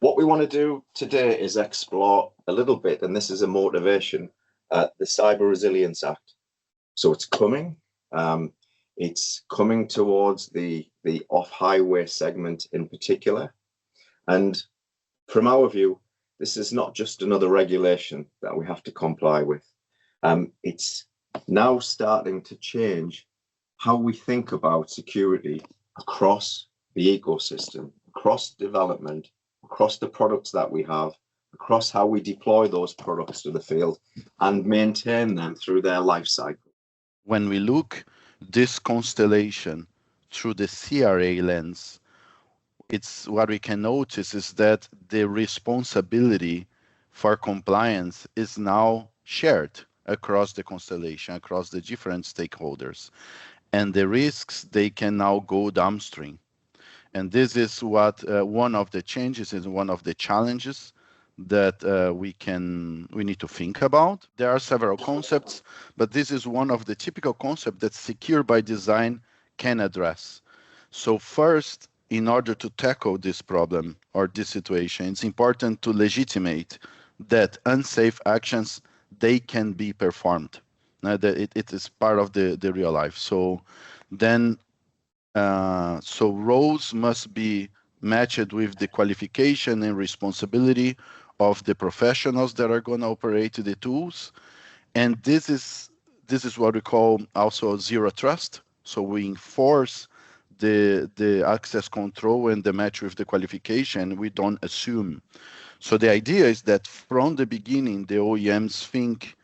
What we want to do today is explore a little bit, and this is a motivation, the Cyber Resilience Act. So it's coming. It's coming towards the off-highway segment in particular. And from our view, this is not just another regulation that we have to comply with. It's now starting to change how we think about security across the ecosystem, across development, across the products that we have, across how we deploy those products to the field and maintain them through their life cycle. When we look this constellation through the CRA lens, it's what we can notice is that the responsibility for compliance is now shared across the constellation, across the different stakeholders. And the risks, they can now go downstream. And this is what one of the changes is one of the challenges that we need to think about. There are several concepts, but this is one of the typical concepts that Secure by Design can address. So first, in order to tackle this problem or this situation, it's important to legitimate that unsafe actions, they can be performed. That it is part of the real life. So then, so roles must be matched with the qualification and responsibility of the professionals that are going to operate the tools. And this is what we call also zero trust. So we enforce the access control and the match with the qualification. We don't assume. So the idea is that from the beginning, the OEMs think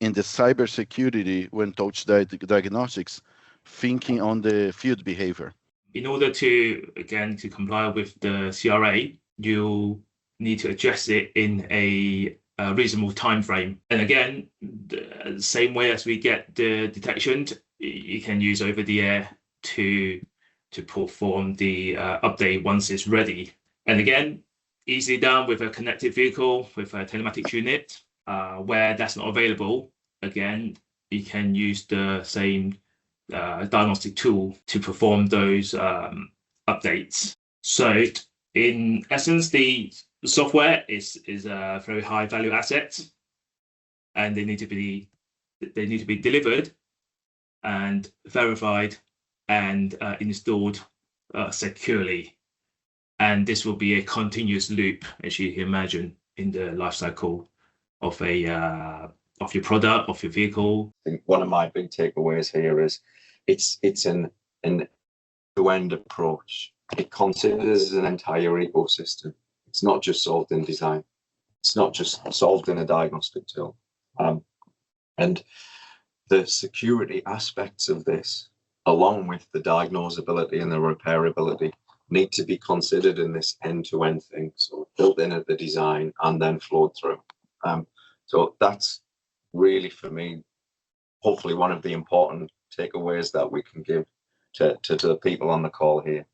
in the cybersecurity when touch diagnostics, thinking on the field behavior. In order to, again, to comply with the CRA, you need to address it in a reasonable time frame. And again, the same way as we get the detection, you can use over the air to perform the update once it's ready. And again, easily done with a connected vehicle, with a telematics unit. Where that's not available, again, you can use the same diagnostic tool to perform those updates. So in essence, the software is a very high value asset, and they need to be delivered and verified and installed securely. And this will be a continuous loop, as you can imagine, in the life cycle of of your product, of your vehicle. I think one of my big takeaways here is it's an end-to-end approach. It considers an entire ecosystem. It's not just solved in design. It's not just solved in a diagnostic tool. And the security aspects of this, along with the diagnosability and the repairability, need to be considered in this end-to-end thing. So built in at the design and then flowed through. So that's really, for me, hopefully one of the important takeaways that we can give to the people on the call here.